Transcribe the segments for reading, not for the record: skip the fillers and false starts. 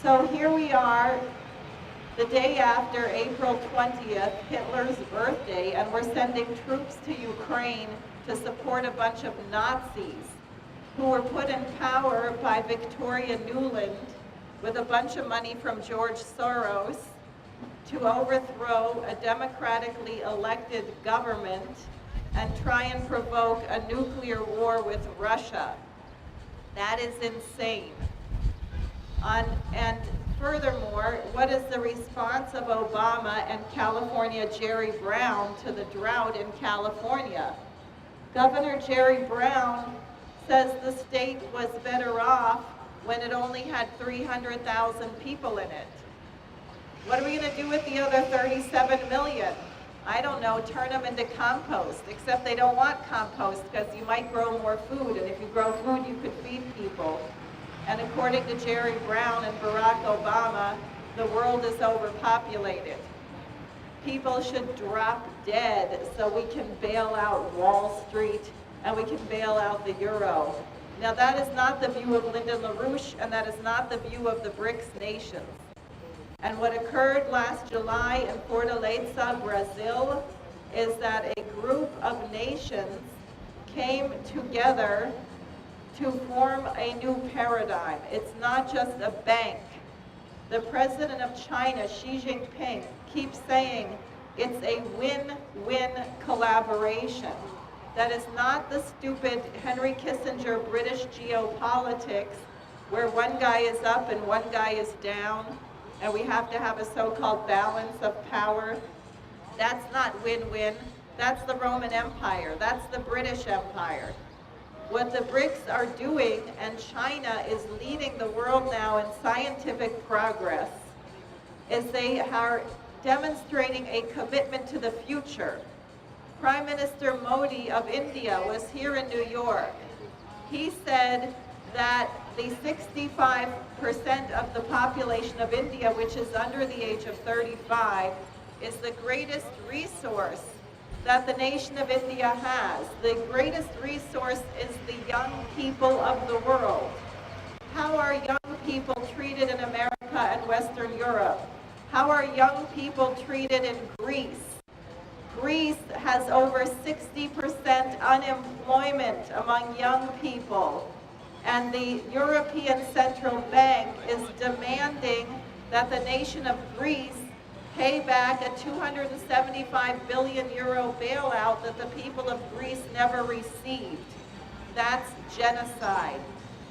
So here we are, the day after April 20th, Hitler's birthday, and we're sending troops to Ukraine to support a bunch of Nazis who were put in power by Victoria Nuland with a bunch of money from George Soros to overthrow a democratically elected government and try and provoke a nuclear war with Russia. That is insane. And furthermore, what is the response of Obama and California Jerry Brown to the drought in California? Governor Jerry Brown says the state was better off when it only had 300,000 people in it. What are we going to do with the other 37 million? I don't know, turn them into compost, except they don't want compost because you might grow more food, and if you grow food, you could feed people. And according to Jerry Brown and Barack Obama, the world is overpopulated. People should drop dead so we can bail out Wall Street and we can bail out the euro. Now that is not the view of Lyndon LaRouche, and that is not the view of the BRICS nations. And what occurred last July in Fortaleza, Brazil, is that a group of nations came together to form a new paradigm. It's not just a bank. The president of China, Xi Jinping, keeps saying it's a win-win collaboration. That is not the stupid Henry Kissinger British geopolitics where one guy is up and one guy is down and we have to have a so-called balance of power. That's not win-win. That's the Roman Empire. That's the British Empire. What the BRICS are doing, and China is leading the world now in scientific progress, is they are demonstrating a commitment to the future. Prime Minister Modi of India was here in New York. He said that the 65% of the population of India, which is under the age of 35, is the greatest resource that the nation of India has. The greatest resource is the young people of the world. How are young people treated in America and Western Europe? How are young people treated in Greece? Greece has over 60% unemployment among young people. And the European Central Bank is demanding that the nation of Greece pay back a 275 billion euro bailout that the people of Greece never received. That's genocide.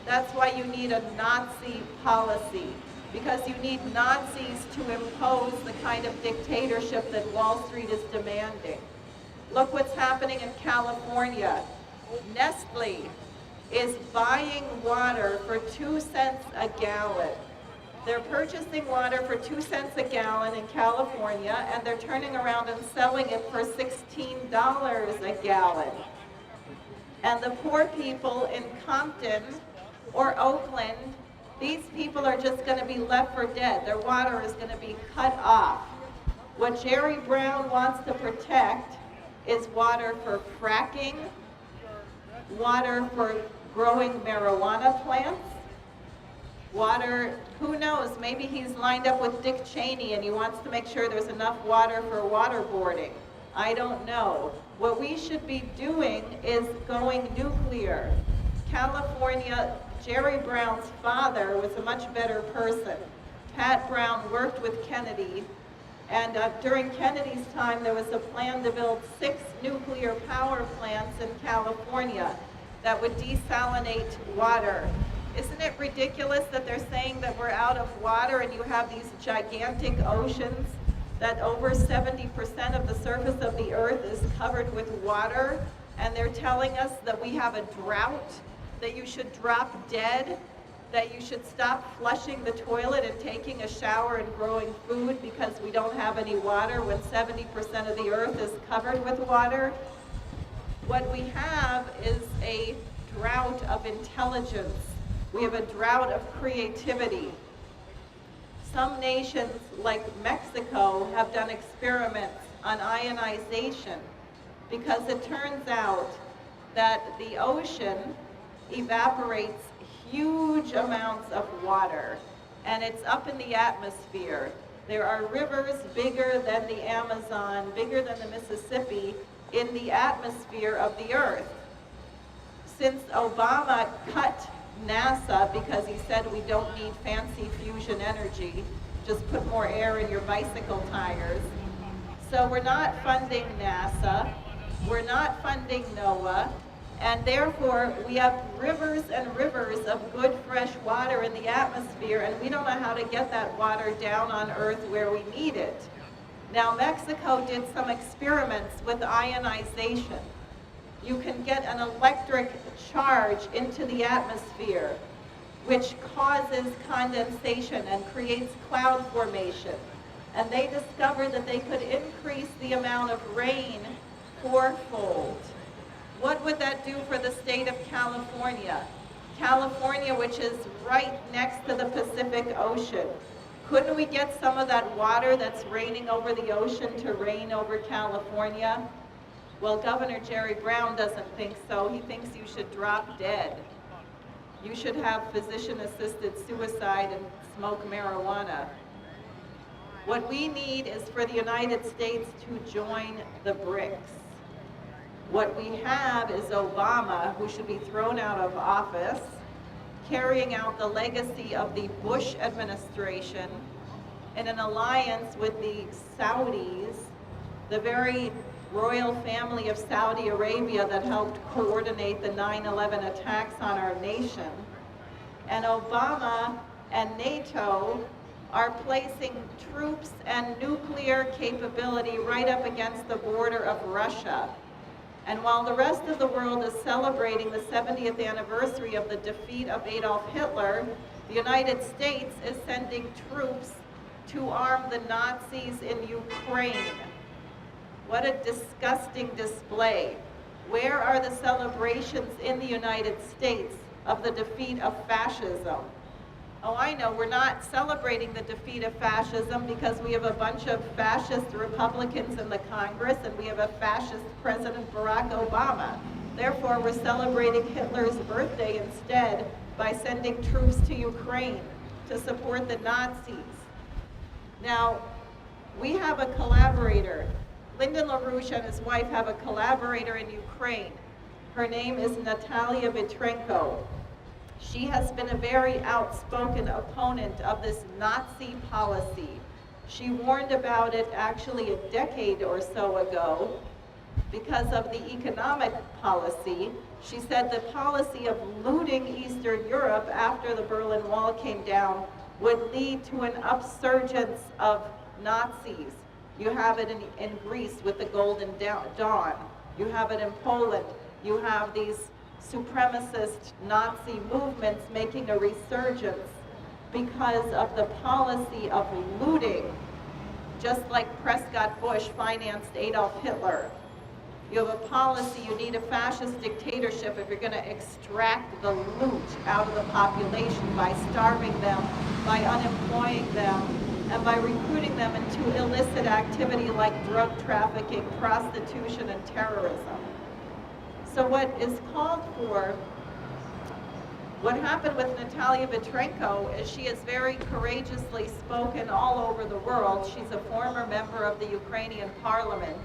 That's why you need a Nazi policy, because you need Nazis to impose the kind of dictatorship that Wall Street is demanding. Look what's happening in California. Nestle is buying water for 2 cents a gallon. They're purchasing water for 2 cents a gallon in California, and they're turning around and selling it for $16 a gallon. And the poor people in Compton or Oakland, these people are just going to be left for dead. Their water is going to be cut off. What Jerry Brown wants to protect is water for fracking, water for growing marijuana plants, water, who knows, maybe he's lined up with Dick Cheney and he wants to make sure there's enough water for waterboarding. I don't know. What we should be doing is going nuclear. California, Jerry Brown's father was a much better person. Pat Brown worked with Kennedy, and during Kennedy's time there was a plan to build 6 nuclear power plants in California that would desalinate water. Isn't it ridiculous that they're saying that we're out of water and you have these gigantic oceans, that over 70% of the surface of the earth is covered with water, and they're telling us that we have a drought, that you should drop dead, that you should stop flushing the toilet and taking a shower and growing food because we don't have any water when 70% of the earth is covered with water? What we have is a drought of intelligence. We have a drought of creativity. Some nations, like Mexico, have done experiments on ionization because it turns out that the ocean evaporates huge amounts of water. and it's up in the atmosphere. There are rivers bigger than the Amazon, bigger than the Mississippi, in the atmosphere of the Earth. Since Obama cut NASA because he said we don't need fancy fusion energy, just put more air in your bicycle tires. So we're not funding NASA, we're not funding NOAA, and therefore we have rivers and rivers of good fresh water in the atmosphere, and we don't know how to get that water down on Earth where we need it. Now, Mexico did some experiments with ionization. You can get an electric charge into the atmosphere, which causes condensation and creates cloud formation. And they discovered that they could increase the amount of rain fourfold. What would that do for the state of California? California, which is right next to the Pacific Ocean. Couldn't we get some of that water that's raining over the ocean to rain over California? Well, Governor Jerry Brown doesn't think so. He thinks you should drop dead. You should have physician-assisted suicide and smoke marijuana. What we need is for the United States to join the BRICS. What we have is Obama, who should be thrown out of office, carrying out the legacy of the Bush administration in an alliance with the Saudis, the very royal family of Saudi Arabia that helped coordinate the 9/11 attacks on our nation. And Obama and NATO are placing troops and nuclear capability right up against the border of Russia. And while the rest of the world is celebrating the 70th anniversary of the defeat of Adolf Hitler, the United States is sending troops to arm the Nazis in Ukraine. What a disgusting display. Where are the celebrations in the United States of the defeat of fascism? Oh, I know, we're not celebrating the defeat of fascism because we have a bunch of fascist Republicans in the Congress and we have a fascist President Barack Obama. Therefore, we're celebrating Hitler's birthday instead by sending troops to Ukraine to support the Nazis. Now, we have a collaborator. Lyndon LaRouche and his wife have a collaborator in Ukraine. Her name is Natalia Vitrenko. She has been a very outspoken opponent of this Nazi policy. She warned about it actually a decade or so ago because of the economic policy. She said the policy of looting Eastern Europe after the Berlin Wall came down would lead to an upsurgence of Nazis. You have it in Greece with the Golden Dawn. You have it in Poland. You have these supremacist Nazi movements making a resurgence because of the policy of looting, just like Prescott Bush financed Adolf Hitler. You have a policy, you need a fascist dictatorship if you're going to extract the loot out of the population by starving them, by unemploying them, and by recruiting them into illicit activity like drug trafficking, prostitution, and terrorism. So what is called for, what happened with Natalia Vitrenko is she has very courageously spoken all over the world. She's a former member of the Ukrainian parliament.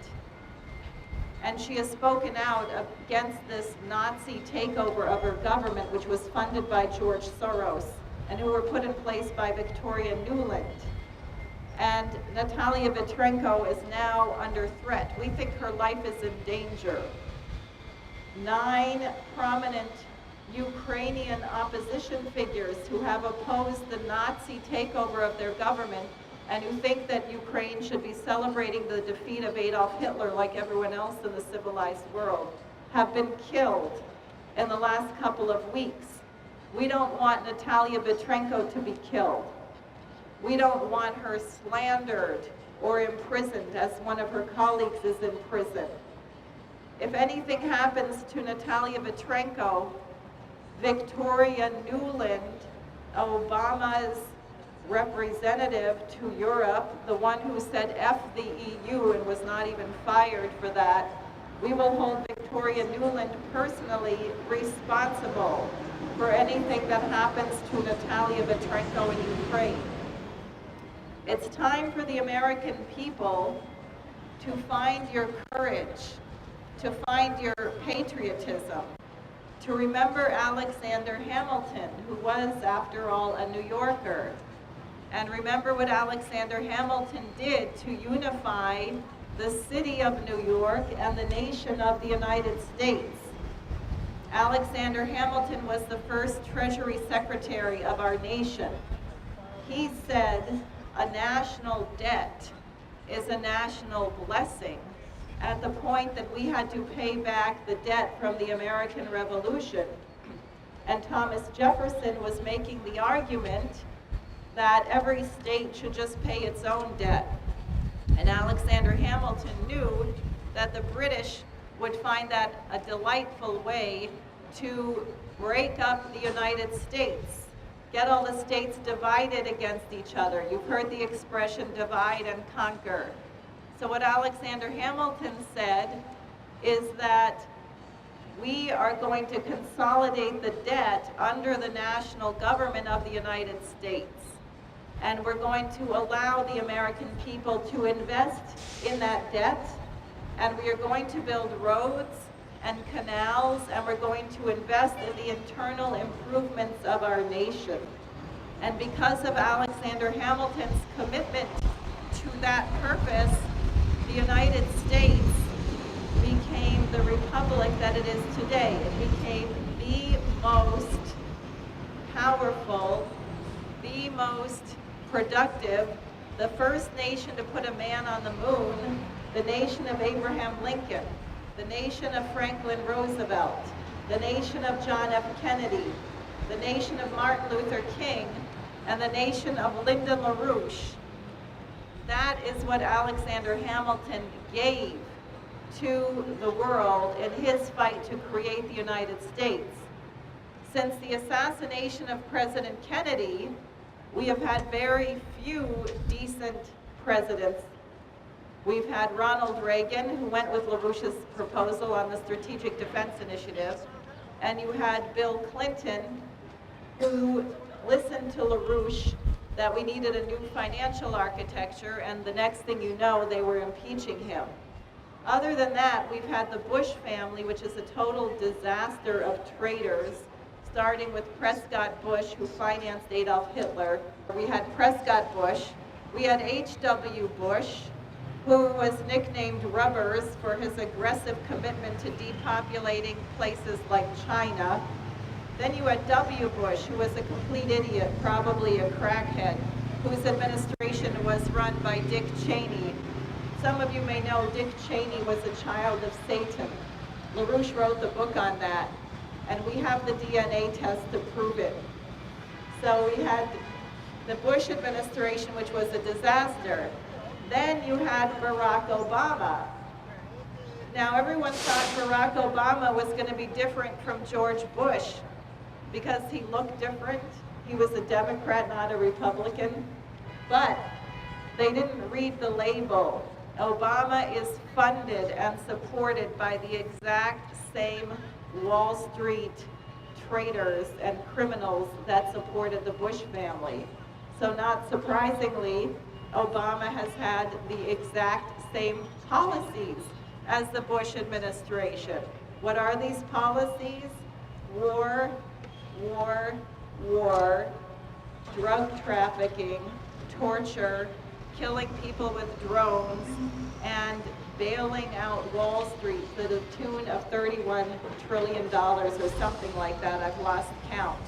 And she has spoken out against this Nazi takeover of her government, which was funded by George Soros, and who were put in place by Victoria Nuland. And Natalia Vitrenko is now under threat. We think her life is in danger. 9 prominent Ukrainian opposition figures who have opposed the Nazi takeover of their government and who think that Ukraine should be celebrating the defeat of Adolf Hitler like everyone else in the civilized world have been killed in the last couple of weeks. We don't want Natalia Vitrenko to be killed. We don't want her slandered or imprisoned as one of her colleagues is in prison. If anything happens to Natalia Vitrenko, Victoria Nuland, Obama's representative to Europe, the one who said F the EU and was not even fired for that, we will hold Victoria Nuland personally responsible for anything that happens to Natalia Petrenko in Ukraine. It's time for the American people to find your courage, to find your patriotism, to remember Alexander Hamilton, who was, after all, a New Yorker, and remember what Alexander Hamilton did to unify the city of New York and the nation of the United States. Alexander Hamilton was the first Treasury Secretary of our nation. He said, a national debt is a national blessing, at the point that we had to pay back the debt from the American Revolution. And Thomas Jefferson was making the argument that every state should just pay its own debt. And Alexander Hamilton knew that the British would find that a delightful way to break up the United States, get all the states divided against each other. You've heard the expression divide and conquer. So what Alexander Hamilton said is that we are going to consolidate the debt under the national government of the United States. And we're going to allow the American people to invest in that debt, and we are going to build roads and canals, and we're going to invest in the internal improvements of our nation. And because of Alexander Hamilton's commitment to that purpose, the United States became the republic that it is today. It became the most powerful, the most productive, the first nation to put a man on the moon, the nation of Abraham Lincoln, the nation of Franklin Roosevelt, the nation of John F. Kennedy, the nation of Martin Luther King, and the nation of Lyndon LaRouche. That is what Alexander Hamilton gave to the world in his fight to create the United States. Since the assassination of President Kennedy, we have had very few decent presidents. We've had Ronald Reagan, who went with LaRouche's proposal on the Strategic Defense Initiative, and you had Bill Clinton, who listened to LaRouche that we needed a new financial architecture, and the next thing you know, they were impeaching him. Other than that, we've had the Bush family, which is a total disaster of traitors, starting with Prescott Bush, who financed Adolf Hitler. We had Prescott Bush. We had H.W. Bush, who was nicknamed Rubbers for his aggressive commitment to depopulating places like China. Then you had W. Bush, who was a complete idiot, probably a crackhead, whose administration was run by Dick Cheney. Some of you may know Dick Cheney was a child of Satan. LaRouche wrote the book on that, and we have the DNA test to prove it. So we had the Bush administration, which was a disaster. Then you had Barack Obama. Now everyone thought Barack Obama was going to be different from George Bush because he looked different. He was a Democrat, not a Republican. But they didn't read the label. Obama is funded and supported by the exact same Wall Street traitors and criminals that supported the Bush family. So not surprisingly, Obama has had the exact same policies as the Bush administration. What are these policies? War, war, war, drug trafficking, torture, killing people with drones, and bailing out Wall Street to the tune of $31 trillion or something like that. I've lost count.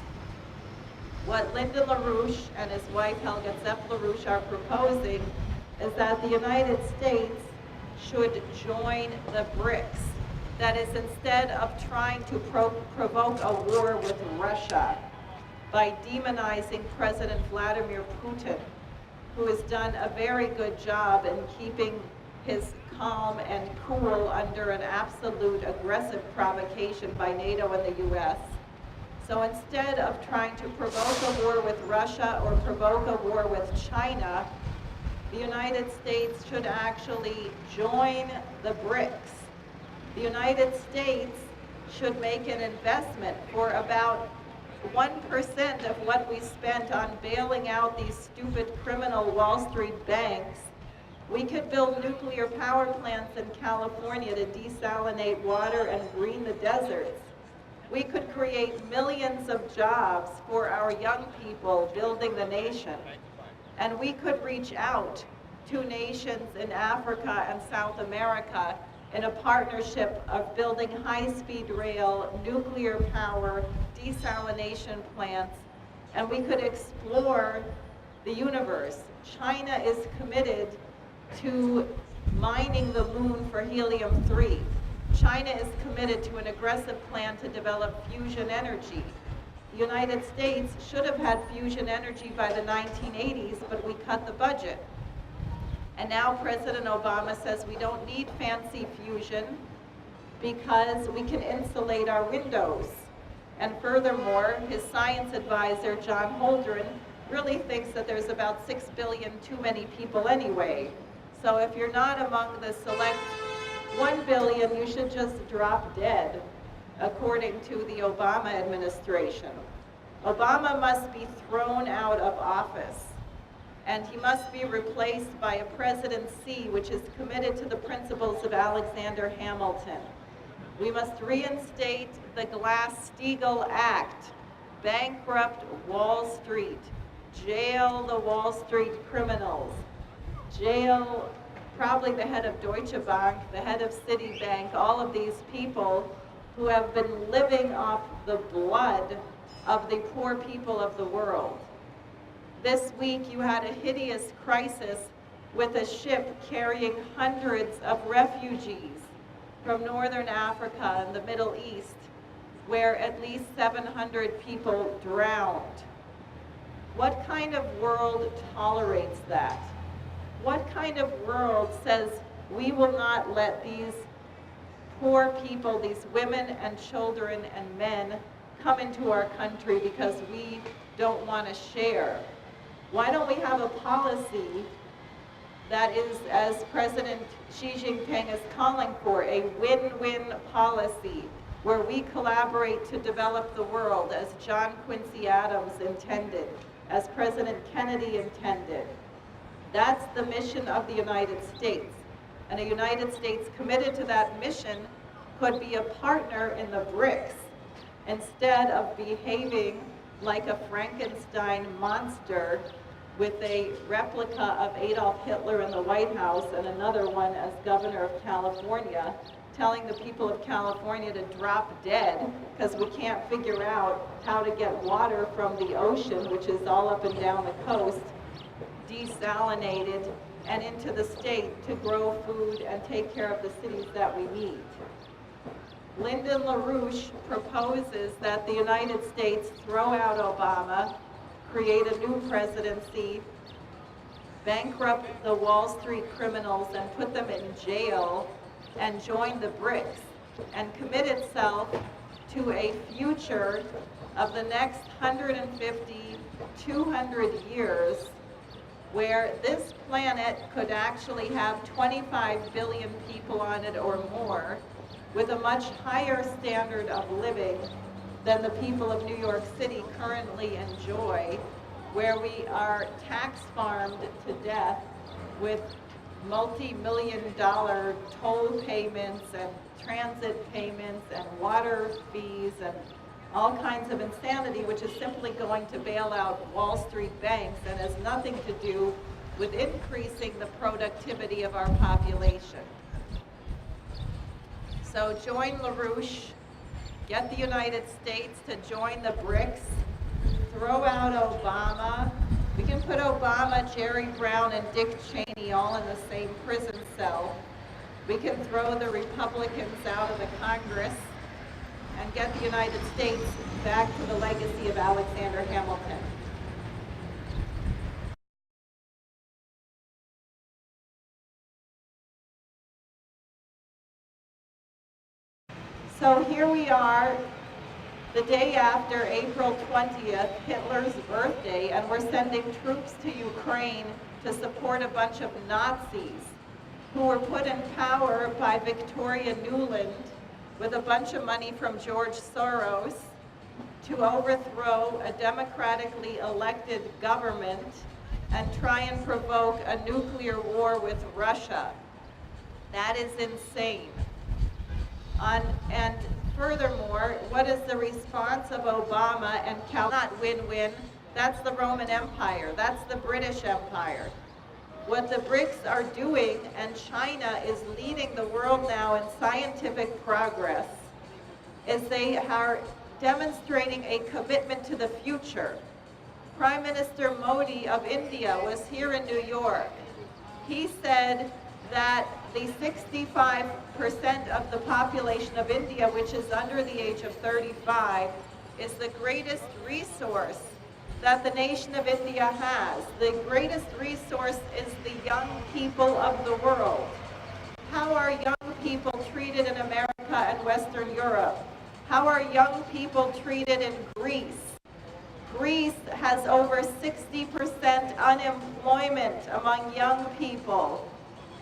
What Lyndon LaRouche and his wife Helga Zepp LaRouche are proposing is that the United States should join the BRICS. That is, instead of trying to provoke a war with Russia by demonizing President Vladimir Putin, who has done a very good job in keeping his calm and cool under an absolute aggressive provocation by NATO and the US. So instead of trying to provoke a war with Russia or provoke a war with China, the United States should actually join the BRICS. The United States should make an investment for about 1% of what we spent on bailing out these stupid criminal Wall Street banks, we could build nuclear power plants in California to desalinate water and green the deserts. We could create millions of jobs for our young people building the nation. And we could reach out to nations in Africa and South America in a partnership of building high-speed rail, nuclear power, desalination plants, and we could explore the universe. China is committed to mining the moon for helium-3. China is committed to an aggressive plan to develop fusion energy. The United States should have had fusion energy by the 1980s, but we cut the budget. And now President Obama says we don't need fancy fusion because we can insulate our windows. And furthermore, his science advisor, John Holdren, really thinks that there's about 6 billion too many people anyway. So if you're not among the select 1 billion, you should just drop dead, according to the Obama administration. Obama must be thrown out of office, and he must be replaced by a presidency which is committed to the principles of Alexander Hamilton. We must reinstate the Glass-Steagall Act, bankrupt Wall Street, jail the Wall Street criminals, jail probably the head of Deutsche Bank, the head of Citibank, all of these people who have been living off the blood of the poor people of the world. This week you had a hideous crisis with a ship carrying hundreds of refugees from Northern Africa and the Middle East, where at least 700 people drowned. What kind of world tolerates that? What kind of world says we will not let these poor people, these women and children and men, come into our country because we don't want to share? Why don't we have a policy that is, as President Xi Jinping is calling for, a win-win policy where we collaborate to develop the world as John Quincy Adams intended, as President Kennedy intended? That's the mission of the United States. And a United States committed to that mission could be a partner in the BRICS instead of behaving like a Frankenstein monster with a replica of Adolf Hitler in the White House and another one as governor of California, telling the people of California to drop dead because we can't figure out how to get water from the ocean, which is all up and down the coast, desalinated and into the state to grow food and take care of the cities that we need. Lyndon LaRouche proposes that the United States throw out Obama, create a new presidency, bankrupt the Wall Street criminals and put them in jail, and join the BRICS, and commit itself to a future of the next 150, 200 years where this planet could actually have 25 billion people on it or more, with a much higher standard of living than the people of New York City currently enjoy, where we are tax farmed to death with multi-million-dollar toll payments and transit payments and water fees and all kinds of insanity, which is simply going to bail out Wall Street banks and has nothing to do with increasing the productivity of our population. So join LaRouche, get the United States to join the BRICS, throw out Obama. We can put Obama, Jerry Brown, and Dick Cheney all in the same prison cell. We can throw the Republicans out of the Congress and get the United States back to the legacy of Alexander Hamilton. So here we are, the day after April 20th, Hitler's birthday, and we're sending troops to Ukraine to support a bunch of Nazis who were put in power by Victoria Nuland with a bunch of money from George Soros to overthrow a democratically elected government and try and provoke a nuclear war with Russia. That is insane. And furthermore, what is the response of Obama and not win-win? That's the Roman Empire. That's the British Empire. What the BRICS are doing, and China is leading the world now in scientific progress, is they are demonstrating a commitment to the future. Prime Minister Modi of India was here in New York. He said that the 65% of the population of India, which is under the age of 35, is the greatest resource that the nation of India has. The greatest resource is the young people of the world. How are young people treated in America and Western Europe? How are young people treated in Greece? Greece has over 60% unemployment among young people.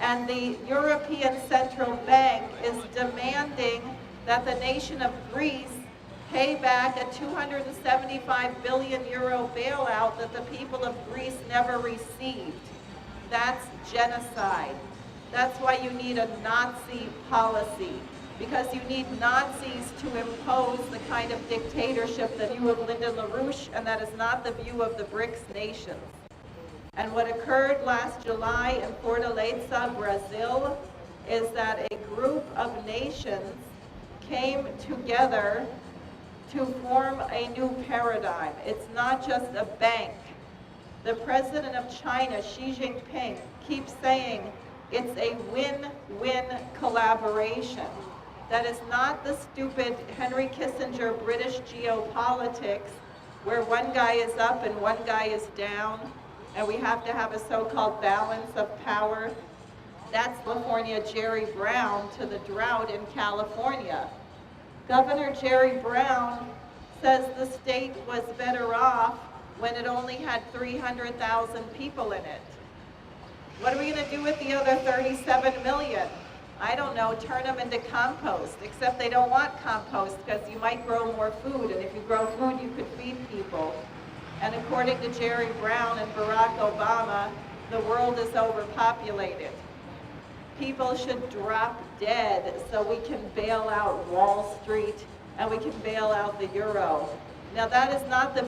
And the European Central Bank is demanding that the nation of Greece pay back a 275 billion euro bailout that the people of Greece never received. That's genocide. That's why you need a Nazi policy, because you need Nazis to impose the kind of dictatorship, the view of Lyndon LaRouche, and that is not the view of the BRICS nations. And what occurred last July in Fortaleza, Brazil, is that a group of nations came together to form a new paradigm. It's not just a bank. The president of China, Xi Jinping, keeps saying it's a win-win collaboration. That is not the stupid Henry Kissinger British geopolitics where one guy is up and one guy is down, and we have to have a so-called balance of power. That's California Jerry Brown to the drought in California. Governor Jerry Brown says the state was better off when it only had 300,000 people in it. What are we going to do with the other 37 million? I don't know, turn them into compost, except they don't want compost because you might grow more food, and if you grow food, you could feed people. And according to Jerry Brown and Barack Obama, the world is overpopulated. People should drop dead so we can bail out Wall Street and we can bail out the euro. Now that is not the